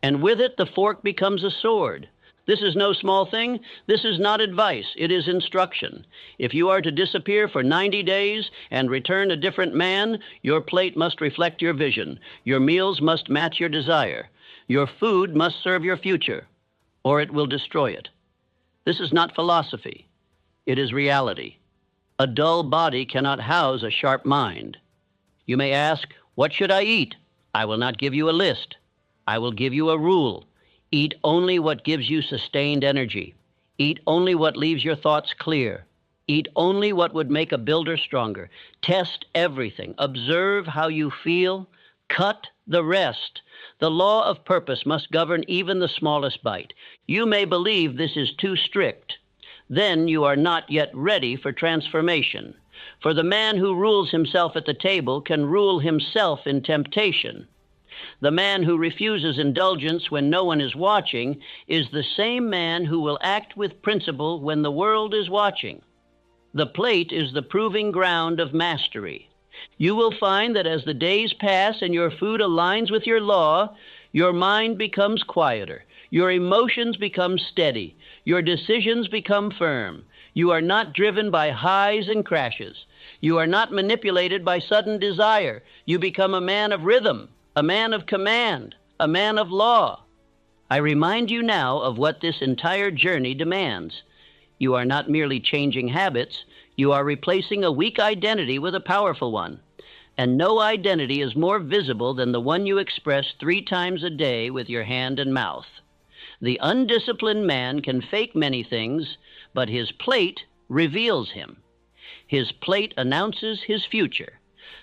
And with it, the fork becomes a sword. This is no small thing. This is not advice. It is instruction. If you are to disappear for 90 days and return a different man, your plate must reflect your vision. Your meals must match your desire. Your food must serve your future, or it will destroy it. This is not philosophy. It is reality. A dull body cannot house a sharp mind. You may ask, what should I eat? I will not give you a list. I will give you a rule. Eat only what gives you sustained energy. Eat only what leaves your thoughts clear. Eat only what would make a builder stronger. Test everything. Observe how you feel. Cut the rest. The law of purpose must govern even the smallest bite. You may believe this is too strict. Then you are not yet ready for transformation. For the man who rules himself at the table can rule himself in temptation. The man who refuses indulgence when no one is watching is the same man who will act with principle when the world is watching. The plate is the proving ground of mastery. You will find that as the days pass and your food aligns with your law, your mind becomes quieter, your emotions become steady, your decisions become firm. You are not driven by highs and crashes. You are not manipulated by sudden desire. You become a man of rhythm, a man of command, a man of law. I remind you now of what this entire journey demands. You are not merely changing habits. You are replacing a weak identity with a powerful one. And no identity is more visible than the one you express 3 times a day with your hand and mouth. The undisciplined man can fake many things, but his plate reveals him. His plate announces his future.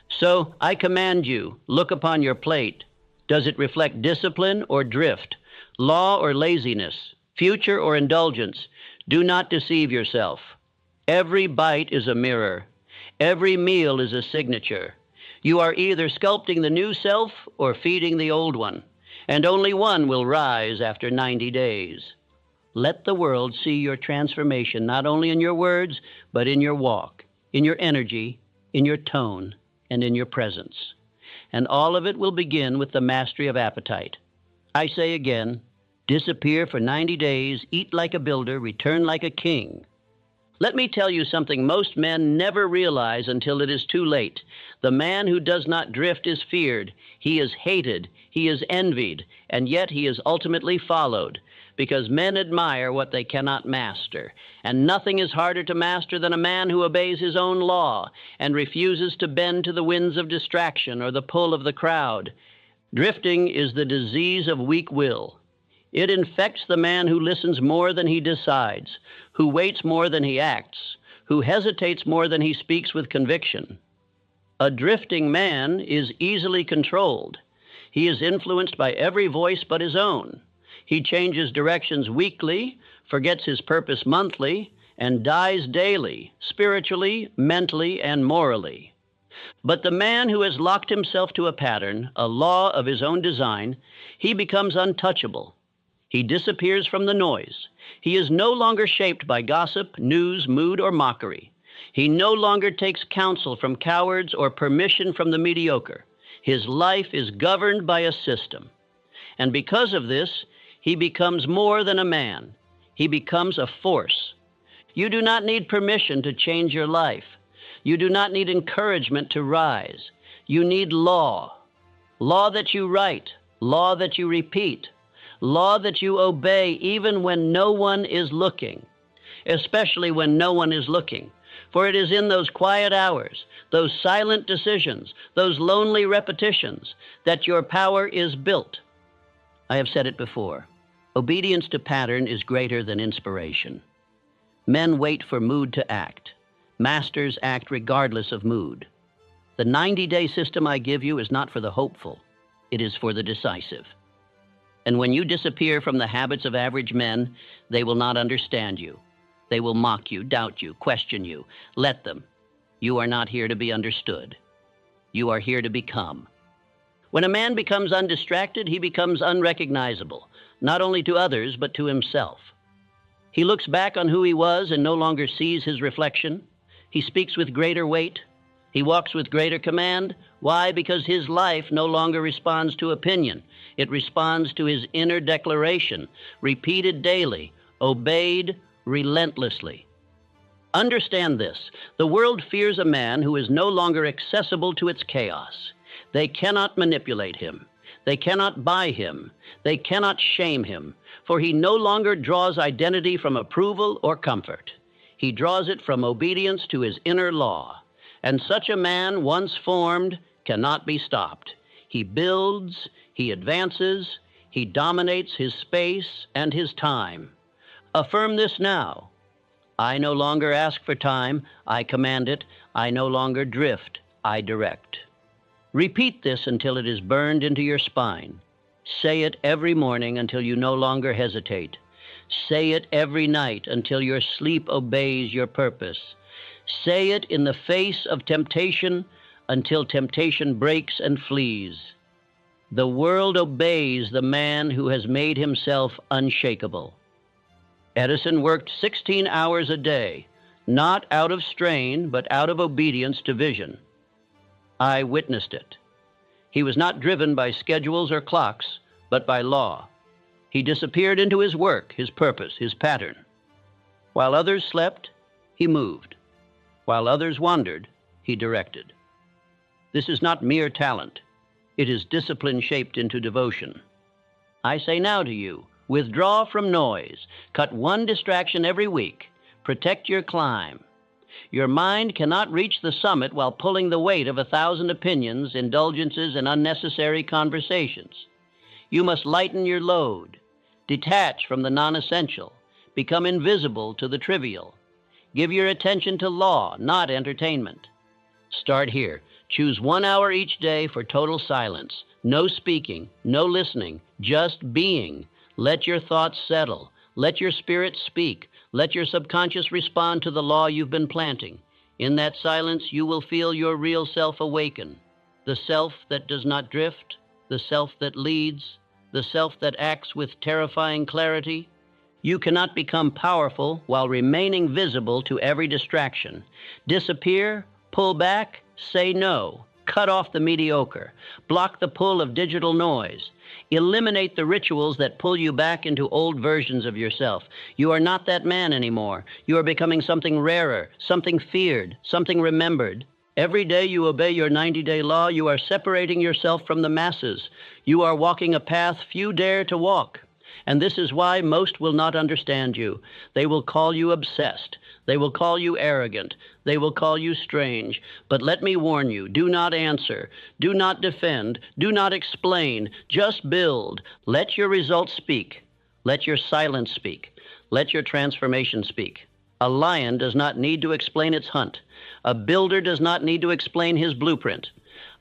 So I command you, look upon your plate. Does it reflect discipline or drift, law or laziness, future or indulgence? Do not deceive yourself. Every bite is a mirror. Every meal is a signature. You are either sculpting the new self or feeding the old one, and only one will rise after 90 days. Let the world see your transformation not only in your words, but in your walk, in your energy, in your tone, and in your presence. And all of it will begin with the mastery of appetite. I say again, disappear for 90 days, eat like a builder, return like a king. Let me tell you something most men never realize until it is too late. The man who does not drift is feared. He is hated. He is envied. And yet he is ultimately followed, because men admire what they cannot master. And nothing is harder to master than a man who obeys his own law and refuses to bend to the winds of distraction or the pull of the crowd. Drifting is the disease of weak will. It infects the man who listens more than he decides, who waits more than he acts, who hesitates more than he speaks with conviction. A drifting man is easily controlled. He is influenced by every voice but his own. He changes directions weekly, forgets his purpose monthly, and dies daily, spiritually, mentally, and morally. But the man who has locked himself to a pattern, a law of his own design, he becomes untouchable. He disappears from the noise. He is no longer shaped by gossip, news, mood, or mockery. He no longer takes counsel from cowards or permission from the mediocre. His life is governed by a system. And because of this, he becomes more than a man. He becomes a force. You do not need permission to change your life. You do not need encouragement to rise. You need law. Law that you write, law that you repeat, law that you obey even when no one is looking, especially when no one is looking. For it is in those quiet hours, those silent decisions, those lonely repetitions, that your power is built. I have said it before. Obedience to pattern is greater than inspiration. Men wait for mood to act. Masters act regardless of mood. The 90-day system I give you is not for the hopeful. It is for the decisive. And when you disappear from the habits of average men, they will not understand you. They will mock you, doubt you, question you. Let them. You are not here to be understood. You are here to become. When a man becomes undistracted, he becomes unrecognizable, not only to others, but to himself. He looks back on who he was and no longer sees his reflection. He speaks with greater weight. He walks with greater command. Why? Because his life no longer responds to opinion. It responds to his inner declaration, repeated daily, obeyed relentlessly. Understand this. The world fears a man who is no longer accessible to its chaos. They cannot manipulate him. They cannot buy him. They cannot shame him, for he no longer draws identity from approval or comfort. He draws it from obedience to his inner law. And such a man, once formed, cannot be stopped. He builds, he advances, he dominates his space and his time. Affirm this now. I no longer ask for time, I command it. I no longer drift, I direct. Repeat this until it is burned into your spine. Say it every morning until you no longer hesitate. Say it every night until your sleep obeys your purpose. Say it in the face of temptation until temptation breaks and flees. The world obeys the man who has made himself unshakable. Edison worked 16 hours a day, not out of strain, but out of obedience to vision. I witnessed it. He was not driven by schedules or clocks, but by law. He disappeared into his work, his purpose, his pattern. While others slept, he moved. While others wandered, he directed. This is not mere talent. It is discipline shaped into devotion. I say now to you, withdraw from noise. Cut one distraction every week. Protect your climb. Your mind cannot reach the summit while pulling the weight of 1,000 opinions, indulgences, and unnecessary conversations. You must lighten your load. Detach from the non-essential. Become invisible to the trivial. Give your attention to law, not entertainment. Start here. Choose 1 hour each day for total silence. No speaking, no listening, just being. Let your thoughts settle. Let your spirit speak. Let your subconscious respond to the law you've been planting. In that silence, you will feel your real self awaken. The self that does not drift, the self that leads, the self that acts with terrifying clarity. You cannot become powerful while remaining visible to every distraction. Disappear, pull back, say no. Cut off the mediocre. Block the pull of digital noise. Eliminate the rituals that pull you back into old versions of yourself. You are not that man anymore. You are becoming something rarer, something feared, something remembered. Every day you obey your 90-day law, you are separating yourself from the masses. You are walking a path few dare to walk. And this is why most will not understand you. They will call you obsessed. They will call you arrogant. They will call you strange. But let me warn you, do not answer. Do not defend. Do not explain. Just build. Let your results speak. Let your silence speak. Let your transformation speak. A lion does not need to explain its hunt. A builder does not need to explain his blueprint.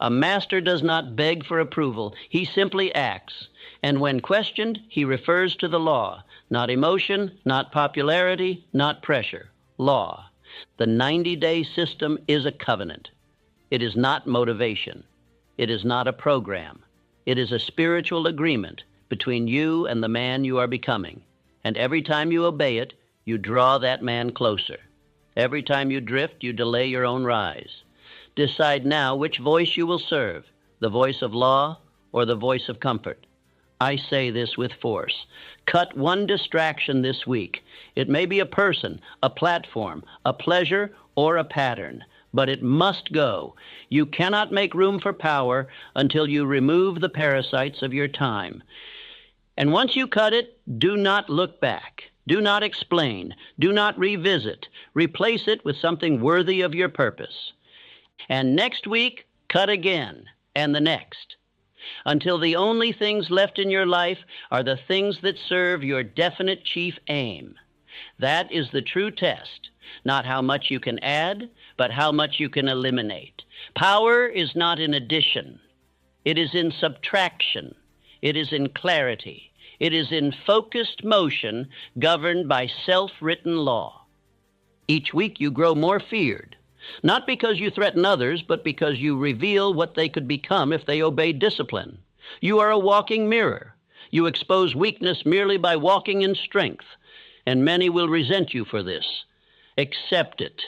A master does not beg for approval. He simply acts. And when questioned, he refers to the law. Not emotion, not popularity, not pressure. Law. The 90-day system is a covenant. It is not motivation. It is not a program. It is a spiritual agreement between you and the man you are becoming. And every time you obey it, you draw that man closer. Every time you drift, you delay your own rise. Decide now which voice you will serve, the voice of law or the voice of comfort. I say this with force. Cut one distraction this week. It may be a person, a platform, a pleasure, or a pattern, but it must go. You cannot make room for power until you remove the parasites of your time. And once you cut it, do not look back. Do not explain. Do not revisit. Replace it with something worthy of your purpose. And next week, cut again, and the next, until the only things left in your life are the things that serve your definite chief aim. That is the true test, not how much you can add, but how much you can eliminate. Power is not in addition. It is in subtraction. It is in clarity. It is in focused motion governed by self-written law. Each week you grow more feared, not because you threaten others, but because you reveal what they could become if they obeyed discipline. You are a walking mirror. You expose weakness merely by walking in strength, and many will resent you for this. Accept it.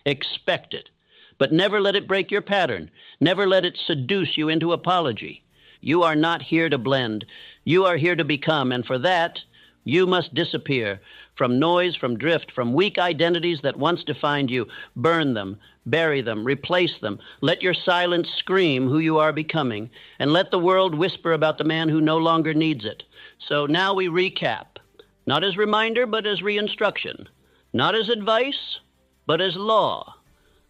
Expect it. But never let it break your pattern. Never let it seduce you into apology. You are not here to blend. You are here to become, and for that, you must disappear from noise, from drift, from weak identities that once defined you. Burn them, bury them, replace them. Let your silence scream who you are becoming, and let the world whisper about the man who no longer needs it. So now we recap, not as reminder, but as re-instruction, not as advice, but as law.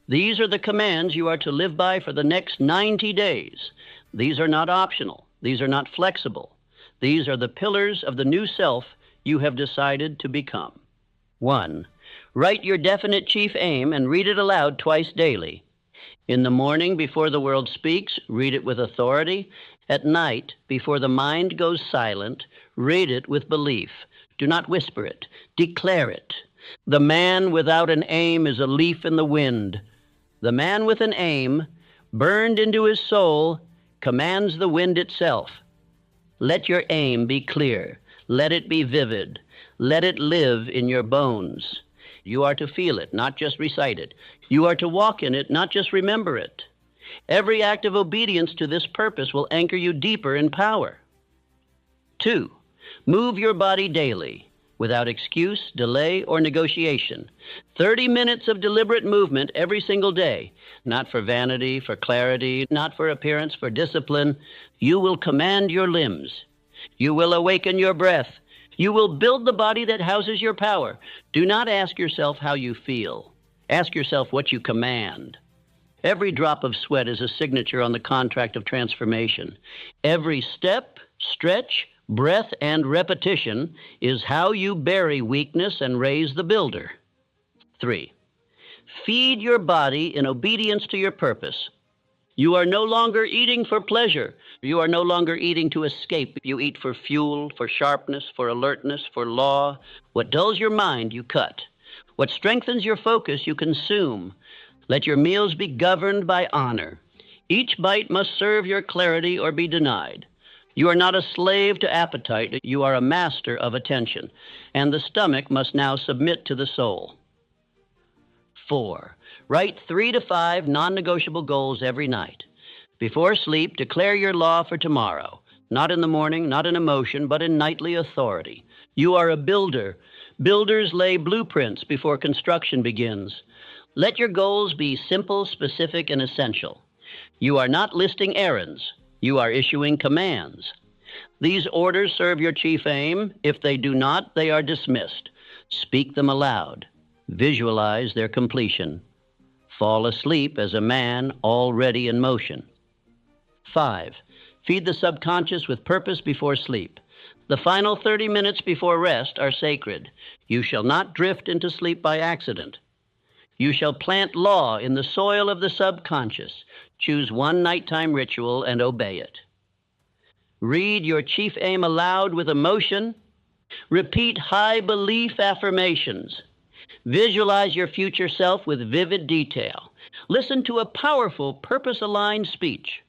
These are the commands you are to live by for the next 90 days. These are not optional. These are not flexible. These are the pillars of the new self you have decided to become. 1. Write your definite chief aim and read it aloud twice daily. In the morning, before the world speaks, read it with authority. At night, before the mind goes silent, read it with belief. Do not whisper it. Declare it. The man without an aim is a leaf in the wind. The man with an aim, burned into his soul, commands the wind itself. Let your aim be clear. Let it be vivid. Let it live in your bones. You are to feel it, not just recite it. You are to walk in it, not just remember it. Every act of obedience to this purpose will anchor you deeper in power. 2. Move your body daily, without excuse, delay, or negotiation. 30 minutes of deliberate movement every single day, not for vanity, for clarity, not for appearance, for discipline. You will command your limbs. You will awaken your breath. You will build the body that houses your power. Do not ask yourself how you feel. Ask yourself what you command. Every drop of sweat is a signature on the contract of transformation. Every step, stretch, breath, and repetition is how you bury weakness and raise the builder. 3. Feed your body in obedience to your purpose. You are no longer eating for pleasure. You are no longer eating to escape. You eat for fuel, for sharpness, for alertness, for law. What dulls your mind, you cut. What strengthens your focus, you consume. Let your meals be governed by honor. Each bite must serve your clarity or be denied. You are not a slave to appetite. You are a master of attention. And the stomach must now submit to the soul. 4. Write 3 to 5 non-negotiable goals every night. Before sleep, declare your law for tomorrow. Not in the morning, not in emotion, but in nightly authority. You are a builder. Builders lay blueprints before construction begins. Let your goals be simple, specific, and essential. You are not listing errands. You are issuing commands. These orders serve your chief aim. If they do not, they are dismissed. Speak them aloud. Visualize their completion. Fall asleep as a man already in motion. 5. Feed the subconscious with purpose before sleep. The final 30 minutes before rest are sacred. You shall not drift into sleep by accident. You shall plant law in the soil of the subconscious. Choose one nighttime ritual and obey it. Read your chief aim aloud with emotion. Repeat high belief affirmations. Visualize your future self with vivid detail. Listen to a powerful, purpose-aligned speech.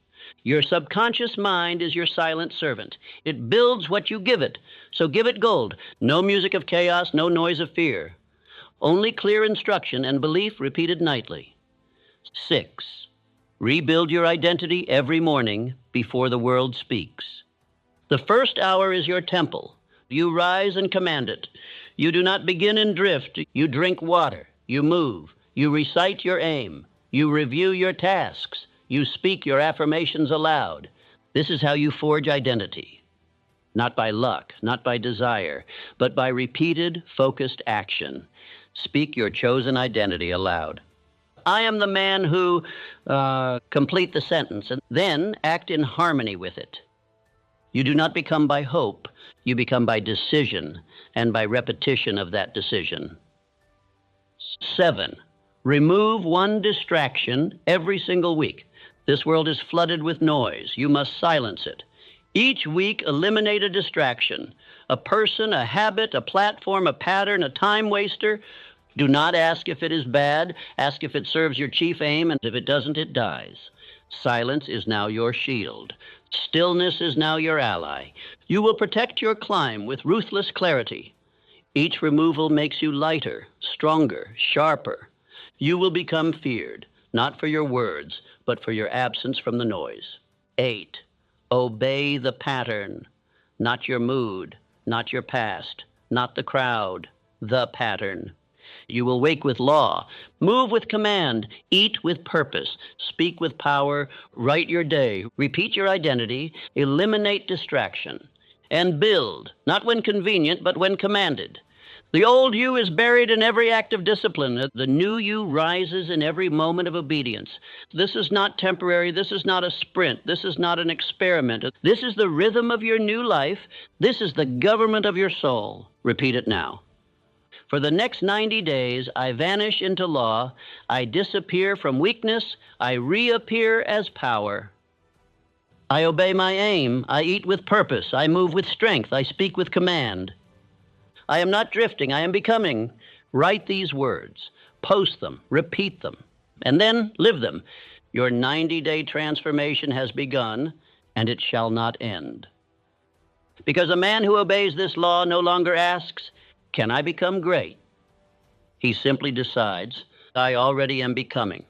Your subconscious mind is your silent servant. It builds what you give it, so give it gold. No music of chaos, no noise of fear. Only clear instruction and belief repeated nightly. 6. Rebuild your identity every morning before the world speaks. The first hour is your temple. You rise and command it. You do not begin in drift. You drink water. You move. You recite your aim. You review your tasks. You speak your affirmations aloud. This is how you forge identity. Not by luck, not by desire, but by repeated, focused action. Speak your chosen identity aloud. I am the man who, complete the sentence, and then act in harmony with it. You do not become by hope. You become by decision and by repetition of that decision. 7. Remove one distraction every single week. This world is flooded with noise. You must silence it. Each week, eliminate a distraction, a person, a habit, a platform, a pattern, a time waster. Do not ask if it is bad. Ask if it serves your chief aim, and if it doesn't, it dies. Silence is now your shield. Stillness is now your ally. You will protect your climb with ruthless clarity. Each removal makes you lighter, stronger, sharper. You will become feared, not for your words, but for your absence from the noise. 8. Obey the pattern, not your mood, not your past, not the crowd, the pattern. You will wake with law, move with command, eat with purpose, speak with power, write your day, repeat your identity, eliminate distraction, and build, not when convenient, but when commanded. The old you is buried in every act of discipline. The new you rises in every moment of obedience. This is not temporary. This is not a sprint. This is not an experiment. This is the rhythm of your new life. This is the government of your soul. Repeat it now. For the next 90 days, I vanish into law. I disappear from weakness. I reappear as power. I obey my aim. I eat with purpose. I move with strength. I speak with command. I am not drifting. I am becoming. Write these words. Post them. Repeat them. And then live them. Your 90-day transformation has begun, and it shall not end. Because a man who obeys this law no longer asks, can I become great? He simply decides, I already am becoming.